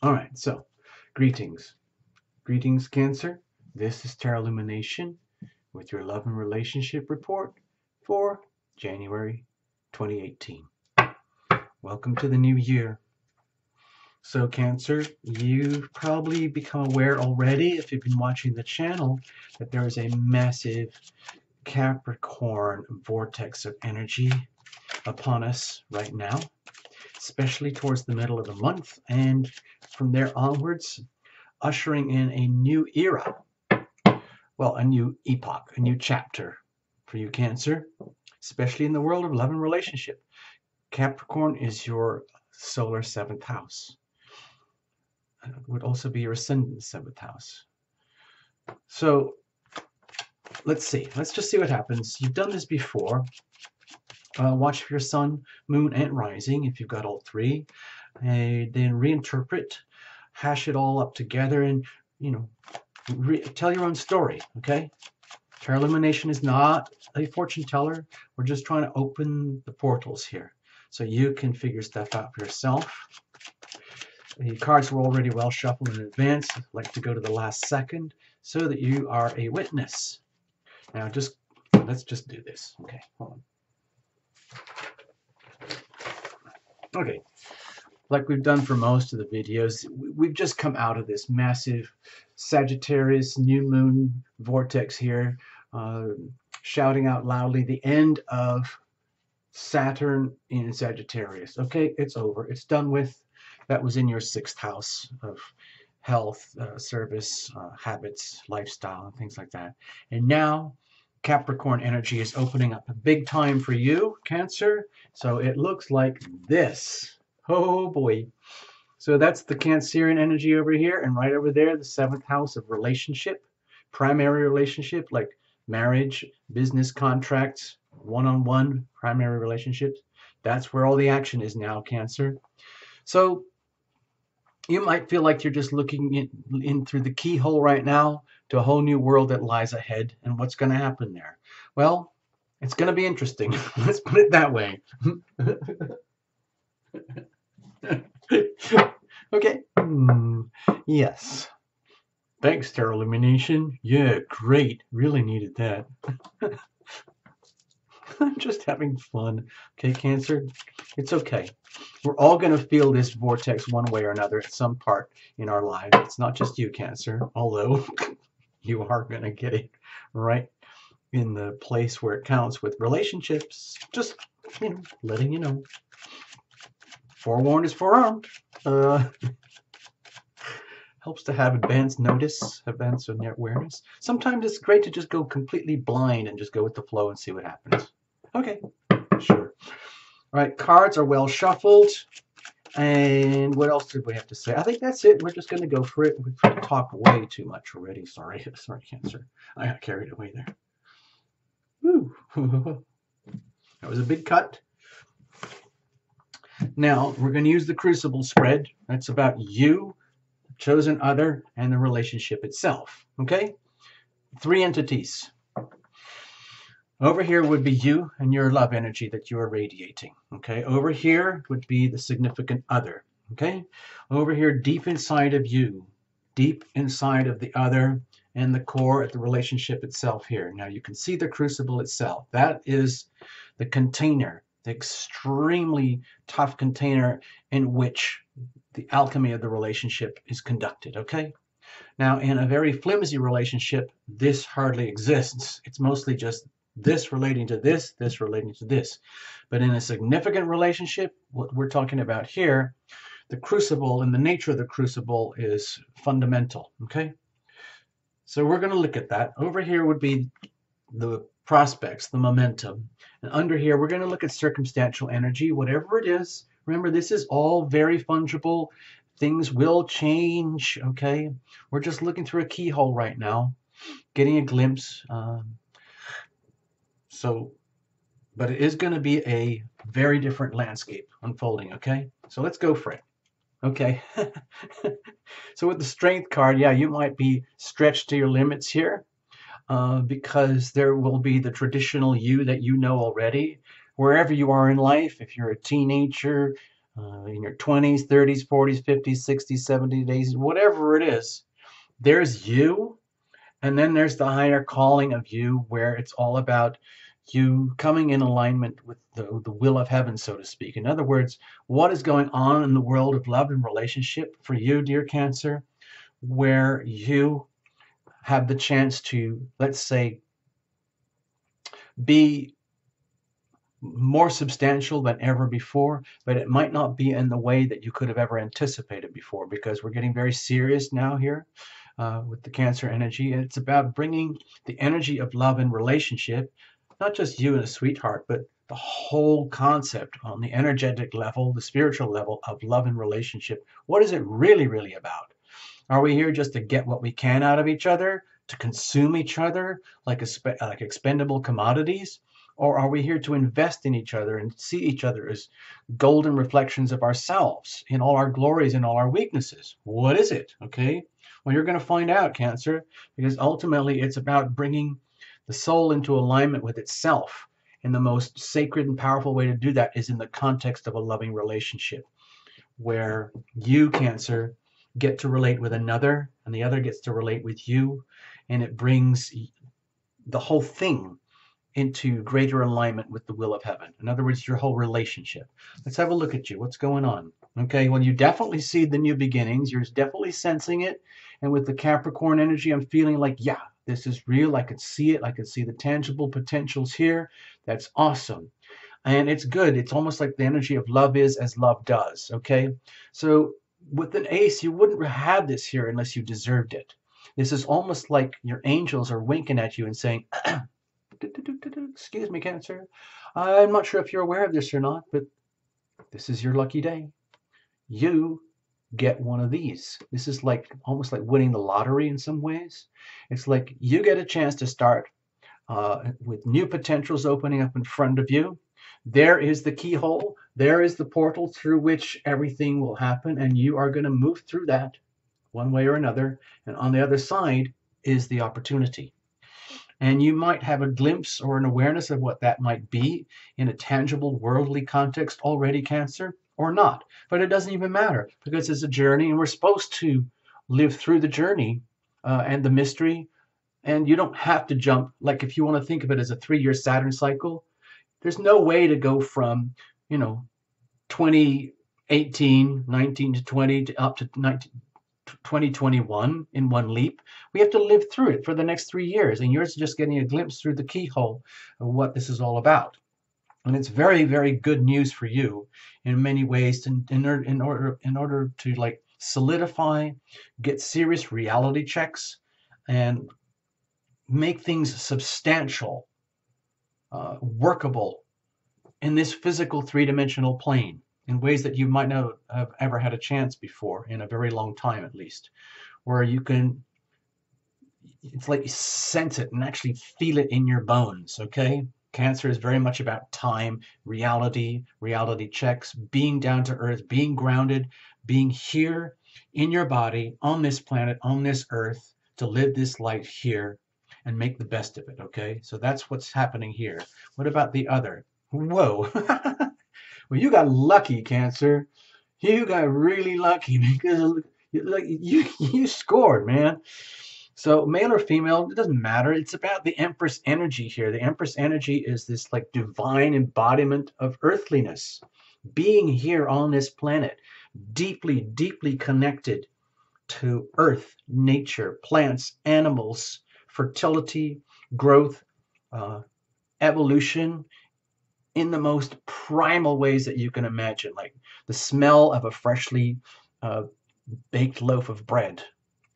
All right, so greetings. Greetings, Cancer. This is Tarot Lumination with your love and relationship report for January 2018. Welcome to the new year. So, Cancer, you've probably become aware already, if you've been watching the channel, that there is a massive Capricorn vortex of energy upon us right now, especially towards the middle of the month, and from there onwards, ushering in a new era. Well, a new epoch, a new chapter for you, Cancer, especially in the world of love and relationship. Capricorn is your solar seventh house. It would also be your ascendant seventh house. So let's see. Let's just see what happens. You've done this before. Watch for your sun, moon, and rising if you've got all three. And then reinterpret, hash it all up together, and tell your own story. Okay. Tarot Illumination is not a fortune teller. We're just trying to open the portals here so you can figure stuff out for yourself. The cards were already well shuffled in advance. I'd like to go to the last second so that you are a witness. Now, let's just do this. Okay, hold on. Okay, like we've done for most of the videos, we've just come out of this massive Sagittarius new moon vortex here, shouting out loudly the end of Saturn in Sagittarius. Okay, it's over. It's done with. That was in your sixth house of health, service, habits, lifestyle, and things like that. And now Capricorn energy is opening up a big time for you, Cancer. So it looks like this. Oh boy. So that's the Cancerian energy over here, and right over there, the seventh house of relationship, primary relationship, like marriage, business contracts, one-on-one primary relationships. That's where all the action is now, Cancer. So you might feel like you're just looking in through the keyhole right now to a whole new world that lies ahead, and what's going to happen there. Well, it's going to be interesting. Let's put it that way. Okay. Yes. Thanks, Tarot Illumination. Yeah, great. Really needed that. I'm just having fun. Okay, Cancer? It's okay. We're all going to feel this vortex one way or another at some part in our lives. It's not just you, Cancer, although you are going to get it right in the place where it counts with relationships. Just, letting you know. Forewarned is forearmed. Helps to have advanced notice, advanced awareness. Sometimes it's great to just go completely blind and just go with the flow and see what happens. Okay, sure. All right, cards are well shuffled. And what else did we have to say? I think that's it. We're just going to go for it. We've talked way too much already. Sorry, Cancer. I got carried away there. Woo. That was a big cut. Now, we're going to use the crucible spread. That's about you, the chosen other, and the relationship itself. Okay? 3 entities. Over here would be you and your love energy that you are radiating. Okay? Over here would be the significant other. Okay? Over here, deep inside of you, deep inside of the other, and the core at the relationship itself here. Now, you can see the crucible itself. That is the container, the extremely tough container in which the alchemy of the relationship is conducted, okay? Now, in a very flimsy relationship, this hardly exists. It's mostly just this relating to this relating to this. But in a significant relationship, what we're talking about here, the crucible and the nature of the crucible is fundamental, okay? So we're going to look at that. Over here would be the prospects, the momentum. And under here, we're going to look at circumstantial energy, whatever it is. Remember, this is all very fungible. Things will change, okay? We're just looking through a keyhole right now, getting a glimpse. But it is going to be a very different landscape unfolding, okay? So let's go for it. Okay. So with the strength card, yeah, you might be stretched to your limits here. Because there will be the traditional you that you know already. Wherever you are in life, if you're a teenager, in your 20s, 30s, 40s, 50s, 60s, 70s, 80s, whatever it is, there's you. And then there's the higher calling of you, where it's all about you coming in alignment with the will of heaven, so to speak. In other words, what is going on in the world of love and relationship for you, dear Cancer, where you have the chance to, let's say, be more substantial than ever before, but it might not be in the way that you could have ever anticipated before, because we're getting very serious now here with the Cancer energy. And it's about bringing the energy of love and relationship, not just you and a sweetheart, but the whole concept on the energetic level, the spiritual level of love and relationship. What is it really, really about? Are we here just to get what we can out of each other, to consume each other like expendable commodities? Or are we here to invest in each other and see each other as golden reflections of ourselves in all our glories and all our weaknesses? What is it? Okay. Well, you're going to find out, Cancer, because ultimately it's about bringing the soul into alignment with itself. And the most sacred and powerful way to do that is in the context of a loving relationship, where you, Cancer, get to relate with another and the other gets to relate with you, and it brings the whole thing into greater alignment with the will of heaven. In other words, your whole relationship. Let's have a look at you. What's going on? Okay, well, you definitely see the new beginnings. You're definitely sensing it. And with the Capricorn energy, I'm feeling like, yeah, this is real. I could see it. I could see the tangible potentials here. That's awesome. And it's good. It's almost like the energy of love is as love does. Okay, so with an ace, you wouldn't have this here unless you deserved it. This is almost like your angels are winking at you and saying, excuse me, Cancer. I'm not sure if you're aware of this or not, but this is your lucky day. You get one of these. This is like almost like winning the lottery in some ways. It's like you get a chance to start with new potentials opening up in front of you. There is the keyhole. There is the portal through which everything will happen, and you are going to move through that one way or another. And on the other side is the opportunity. And you might have a glimpse or an awareness of what that might be in a tangible worldly context already, Cancer, or not. But it doesn't even matter, because it's a journey and we're supposed to live through the journey and the mystery. And you don't have to jump, like if you want to think of it as a 3-year Saturn cycle, there's no way to go from, 2018, 19 to 20 to up to 19, 2021 in one leap. We have to live through it for the next 3 years, and yours is just getting a glimpse through the keyhole of what this is all about. And it's very, very good news for you in many ways, in order to like solidify, get serious reality checks, and make things substantial, workable in this physical 3-dimensional plane in ways that you might not have ever had a chance before, in a very long time at least, where you can, it's like you sense it and actually feel it in your bones, okay? Cancer is very much about time, reality checks, being down to earth, being grounded, being here in your body, on this planet, on this earth, to live this life here and make the best of it, okay? So that's what's happening here. What about the other? Whoa. Well, you got lucky, Cancer. You got really lucky, because you scored, man. So male or female, it doesn't matter. It's about the Empress energy here. The Empress energy is this like divine embodiment of earthliness, being here on this planet, deeply, deeply connected to earth, nature, plants, animals, fertility, growth, evolution, in the most primal ways that you can imagine, like the smell of a freshly baked loaf of bread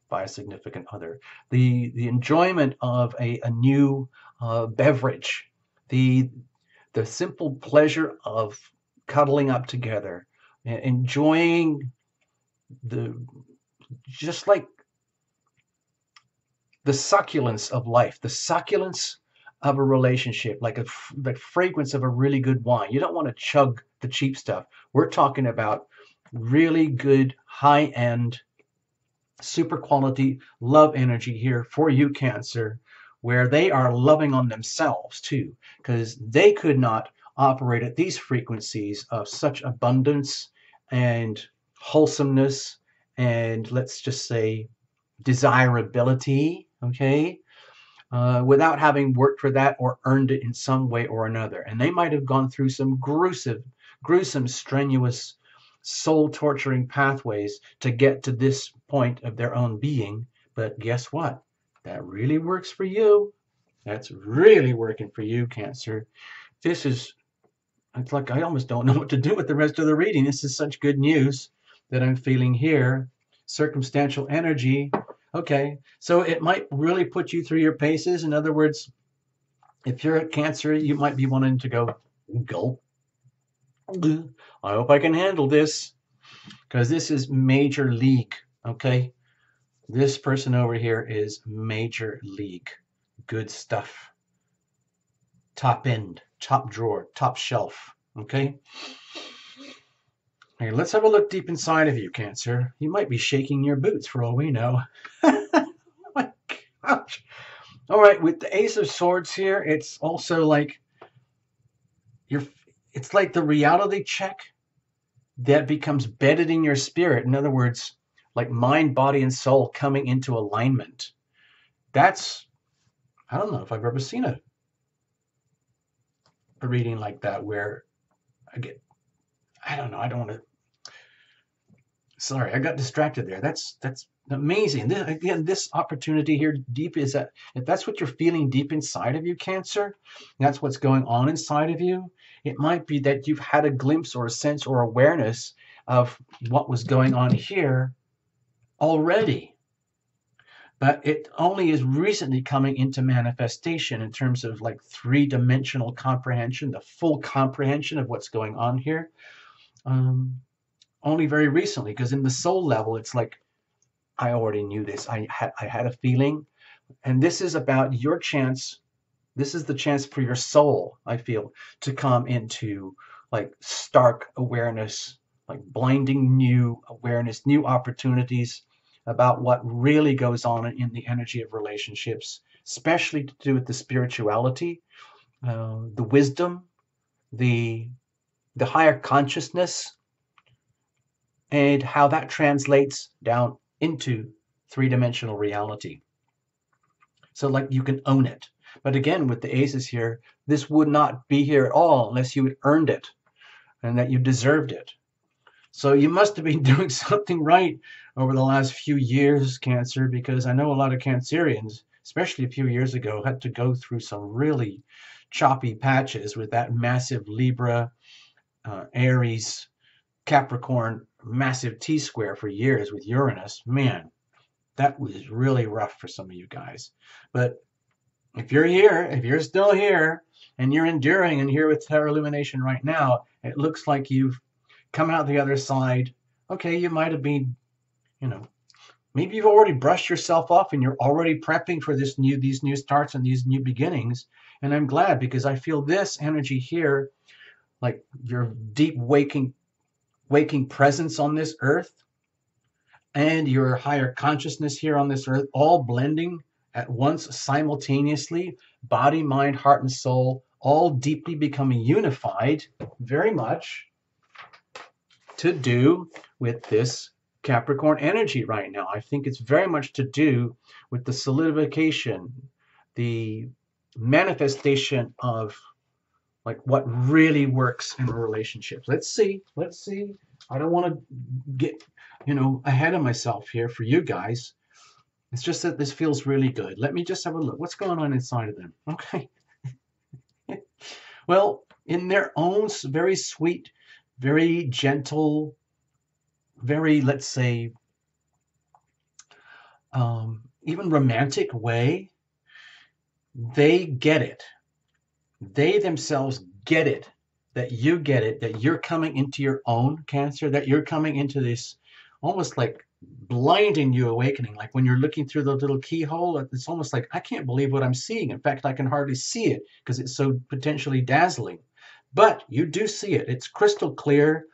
by a significant other, the enjoyment of a new beverage, the simple pleasure of cuddling up together, enjoying just like the succulence of life, the succulence of a relationship, like the fragrance of a really good wine. You don't want to chug the cheap stuff. We're talking about really good, high-end, super quality love energy here for you, Cancer, where they are loving on themselves too, because they could not operate at these frequencies of such abundance and wholesomeness and, let's just say, desirability, okay, without having worked for that or earned it in some way or another. And they might have gone through some gruesome, strenuous, soul-torturing pathways to get to this point of their own being. But guess what? That really works for you. That's really working for you, Cancer. This is, it's like I almost don't know what to do with the rest of the reading. This is such good news that I'm feeling here. Circumstantial energy. Okay, so it might really put you through your paces. In other words, if you're a Cancer, you might be wanting to go, gulp. I hope I can handle this, because this is major league, okay? This person over here is major league. Good stuff. Top end, top drawer, top shelf, okay? Hey, let's have a look deep inside of you, Cancer. You might be shaking your boots for all we know. Oh my gosh. All right, with the Ace of Swords here, it's also like it's like the reality check that becomes bedded in your spirit. In other words, like mind, body, and soul coming into alignment. That's, I don't know if I've ever seen a reading like that where I don't know, I don't want to, sorry, I got distracted there. That's amazing. This opportunity here deep is that if that's what you're feeling deep inside of you, Cancer, that's what's going on inside of you. It might be that you've had a glimpse or a sense or awareness of what was going on here already. But it only is recently coming into manifestation in terms of like three-dimensional comprehension, the full comprehension of what's going on here. Only very recently, because in the soul level, it's like, I already knew this. I had a feeling. And this is about your chance. This is the chance for your soul, I feel, to come into like stark awareness, like blinding new awareness, new opportunities about what really goes on in the energy of relationships, especially to do with the spirituality, the wisdom, the higher consciousness, and how that translates down into three-dimensional reality. So like you can own it. But again, with the aces here, this would not be here at all unless you had earned it and that you deserved it. So you must have been doing something right over the last few years, Cancer, because I know a lot of Cancerians, especially a few years ago, had to go through some really choppy patches with that massive Libra, Aries, Capricorn, massive T-square for years with Uranus. Man, that was really rough for some of you guys. But if you're here, if you're still here, and you're enduring and here with Tarot Illumination right now, it looks like you've come out the other side. Okay, you might have been, maybe you've already brushed yourself off and you're already prepping for these new starts and these new beginnings. And I'm glad, because I feel this energy here, like your deep waking presence on this earth and your higher consciousness here on this earth, all blending at once simultaneously, body, mind, heart, and soul, all deeply becoming unified, very much to do with this Capricorn energy right now. I think it's very much to do with the solidification, the manifestation of like what really works in a relationship. Let's see. I don't want to get, ahead of myself here for you guys. It's just that this feels really good. Let me just have a look. What's going on inside of them? Okay. Well, in their own very sweet, very gentle, very, let's say, even romantic way, they get it. They themselves get it, that you get it, that you're coming into your own, Cancer, that you're coming into this almost like blinding you awakening. Like when you're looking through the little keyhole, it's almost like, I can't believe what I'm seeing. In fact, I can hardly see it because it's so potentially dazzling. But you do see it. It's crystal clear,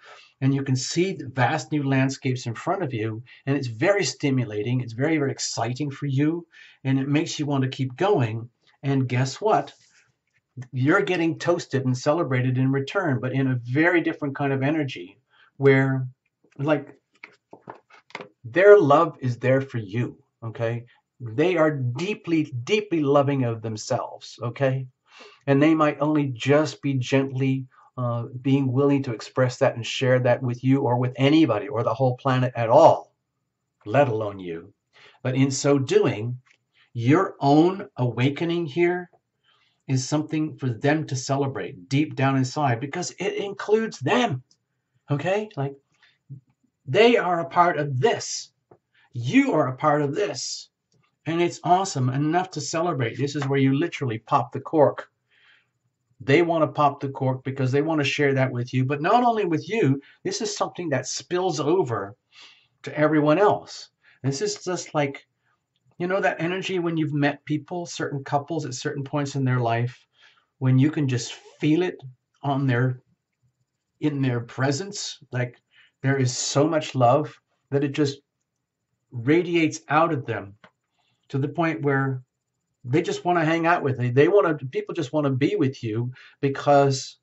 and you can see the vast new landscapes in front of you, and it's very stimulating. It's very, very exciting for you, and it makes you want to keep going. And guess what? You're getting toasted and celebrated in return, but in a very different kind of energy, where Like, their love is there for you, okay? They are deeply, deeply loving of themselves, okay? And they might only just be gently being willing to express that and share that with you or with anybody or the whole planet at all, let alone you. But in so doing, your own awakening here is something for them to celebrate deep down inside because it includes them, okay? Like, they are a part of this. You are a part of this. And it's awesome, enough to celebrate. This is where you literally pop the cork. They want to pop the cork because they want to share that with you. But not only with you, this is something that spills over to everyone else. This is just like, you know, that energy when you've met people, certain couples at certain points in their life, when you can just feel it on in their presence. Like, there is so much love that it just radiates out of them to the point where they just want to hang out with you. They want to, people just want to be with you because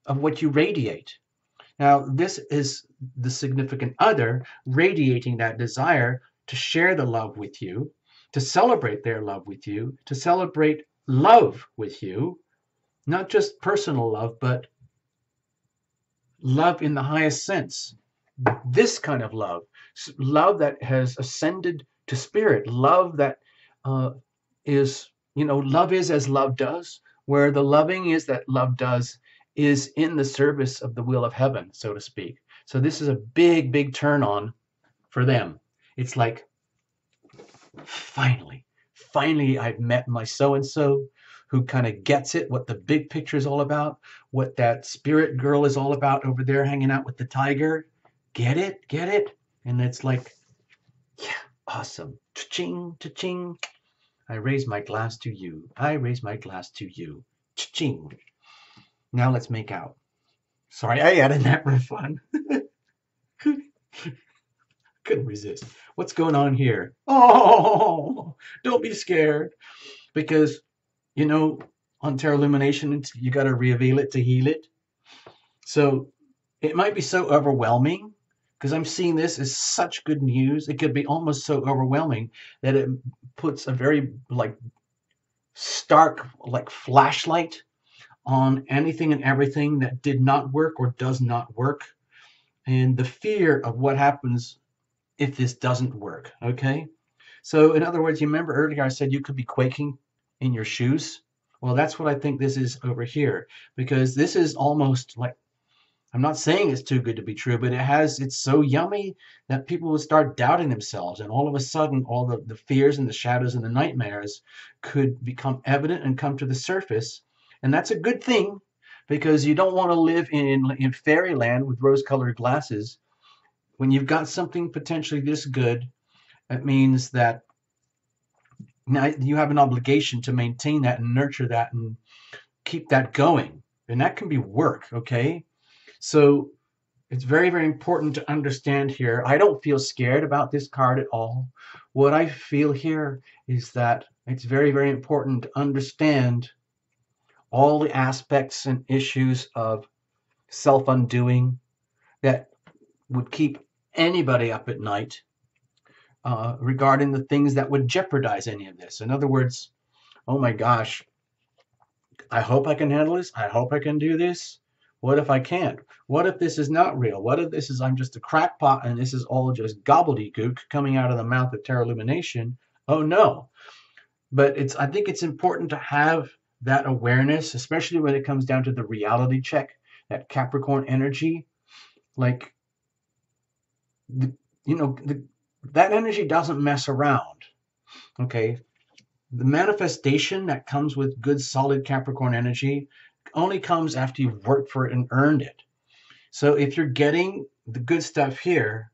of what you radiate. Now, this is the significant other radiating that desire to share the love with you, to celebrate their love with you, to celebrate love with you, not just personal love, but love in the highest sense. This kind of love, love that has ascended to spirit, love that uh, is, you know, love is as love does, where the loving is that love does is in the service of the will of heaven, so to speak. So this is a big, big turn on for them. It's like, finally, finally, I've met my so and so who kind of gets it, what the big picture is all about, what that spirit girl is all about over there hanging out with the tiger. Get it? Get it? And it's like, yeah, awesome. Cha-ching, cha-ching. I raise my glass to you. I raise my glass to you. Cha-ching. Now let's make out. Sorry, I added that for fun. Couldn't resist. What's going on here? Oh, don't be scared. Because, you know, on Terra Illumination, you got to reveal it to heal it. So it might be so overwhelming because I'm seeing this as such good news. It could be almost so overwhelming that it puts a very like stark like flashlight on anything and everything that did not work or does not work, and the fear of what happens if this doesn't work. Okay, so in other words, you remember earlier I said you could be quaking in your shoes. Well, that's what I think this is over here, because this is almost like, I'm not saying it's too good to be true, but it's so yummy that people will start doubting themselves. And all of a sudden, all the fears and the shadows and the nightmares could become evident and come to the surface. And that's a good thing, because you don't want to live in fairyland with rose-colored glasses. When you've got something potentially this good, it means that now you have an obligation to maintain that and nurture that and keep that going. And that can be work, okay? So it's very, very important to understand here. I don't feel scared about this card at all. What I feel here is that it's very, very important to understand all the aspects and issues of self-undoing that would keep anybody up at night regarding the things that would jeopardize any of this. In other words, oh my gosh, I hope I can handle this. I hope I can do this. What if I can't? What if this is not real? What if this is, I'm just a crackpot and this is all just gobbledygook coming out of the mouth of Terra Illumination? Oh no. But I think it's important to have that awareness, especially when it comes down to the reality check, that Capricorn energy. Like, you know, that energy doesn't mess around. Okay. The manifestation that comes with good, solid Capricorn energy only comes after you've worked for it and earned it. So if you're getting the good stuff here,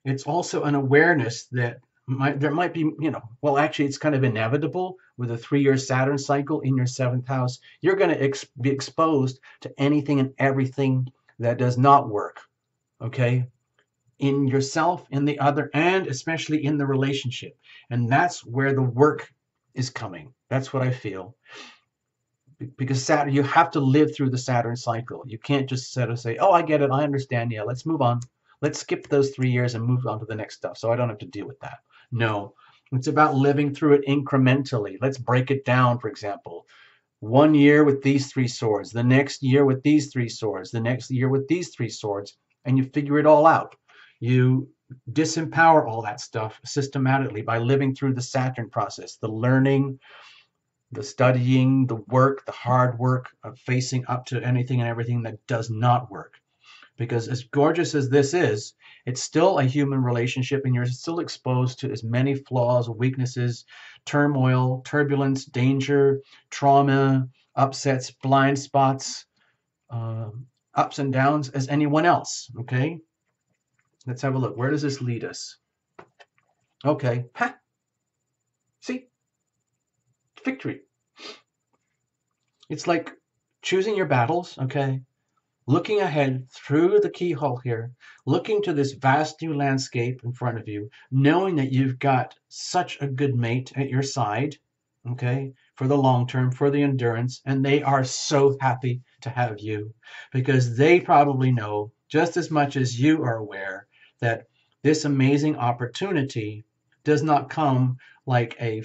it's also an awareness that there might be, you know, well, actually, it's kind of inevitable with a 3-year Saturn cycle in your 7th house. You're going to be exposed to anything and everything that does not work, okay? In yourself, in the other, and especially in the relationship. And that's where the work is coming. That's what I feel. Because Saturn, you have to live through the Saturn cycle. You can't just sort of say, oh, I get it, I understand, yeah, let's move on. Let's skip those 3 years and move on to the next stuff so I don't have to deal with that. No, it's about living through it incrementally. Let's break it down, for example. 1 year with these 3 swords, the next year with these 3 swords, the next year with these 3 swords, and you figure it all out. You disempower all that stuff systematically by living through the Saturn process, the learning, the studying, the work, the hard work of facing up to anything and everything that does not work. Because as gorgeous as this is, it's still a human relationship and you're still exposed to as many flaws, weaknesses, turmoil, turbulence, danger, trauma, upsets, blind spots, uh, ups and downs as anyone else. Okay, let's have a look. Where does this lead us? Okay, ha, see, victory. It's like choosing your battles, okay? Looking ahead through the keyhole here, looking to this vast new landscape in front of you, knowing that you've got such a good mate at your side, okay, for the long term, for the endurance, and they are so happy to have you because they probably know just as much as you are aware that this amazing opportunity does not come like a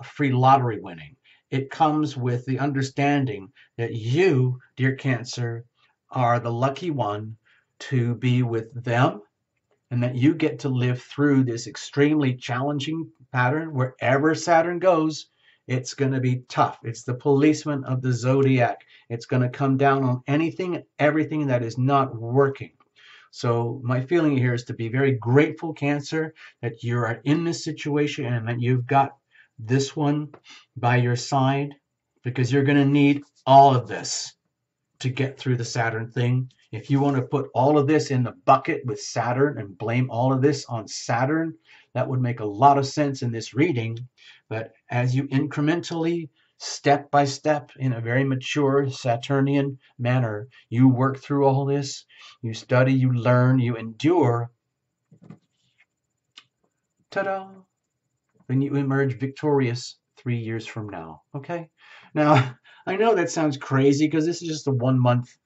free lottery winning. It comes with the understanding that you, dear Cancer, are the lucky one to be with them and that you get to live through this extremely challenging pattern. Wherever Saturn goes, it's going to be tough. It's the policeman of the zodiac. It's going to come down on anything and everything that is not working. So my feeling here is to be very grateful, Cancer, that you are in this situation and that you've got this one by your side, because you're going to need all of this to get through the Saturn thing. If you want to put all of this in the bucket with Saturn and blame all of this on Saturn, that would make a lot of sense in this reading. But as you incrementally, step by step, in a very mature Saturnian manner, you work through all this, you study, you learn, you endure, ta-da, then you emerge victorious 3 years from now. Okay? Now, I know that sounds crazy because this is just a 1 month,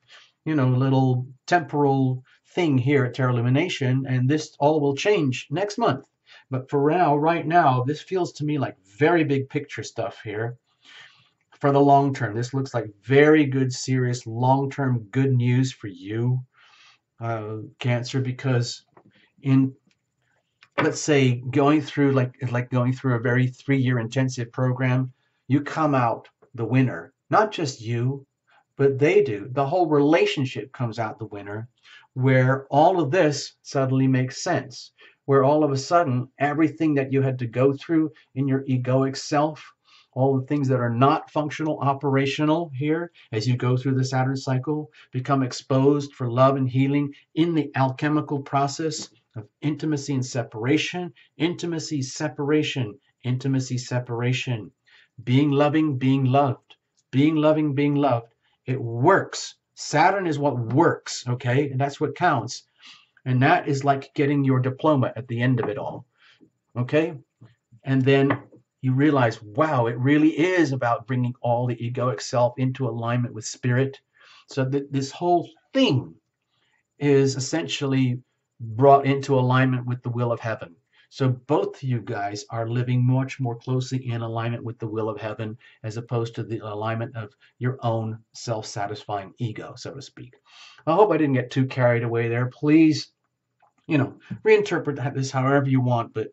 little temporal thing here at Terra Illumination, and this all will change next month. But for now, right now, this feels to me like very big picture stuff here for the long term. This looks like very good, serious, long-term good news for you, Cancer, because in, let's say, going through like going through a very 3-year intensive program, you come out the winner. Not just you, but they do. The whole relationship comes out the winner, where all of this suddenly makes sense, where all of a sudden everything that you had to go through in your egoic self, all the things that are not functional, operational here as you go through the Saturn cycle, become exposed for love and healing in the alchemical process of intimacy and separation, intimacy, separation, intimacy, separation, being loving, being loved, being loving, being loved. It works. Saturn is what works, okay? And that's what counts. And that is like getting your diploma at the end of it all, okay? And then you realize, wow, it really is about bringing all the egoic self into alignment with spirit. So that this whole thing is essentially brought into alignment with the will of heaven. So both of you guys are living much more closely in alignment with the will of heaven, as opposed to the alignment of your own self-satisfying ego, so to speak. I hope I didn't get too carried away there. Please, reinterpret this however you want, but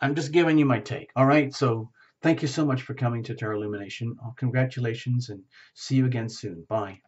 I'm just giving you my take. All right. So thank you so much for coming to Terra Illumination. Congratulations, and see you again soon. Bye.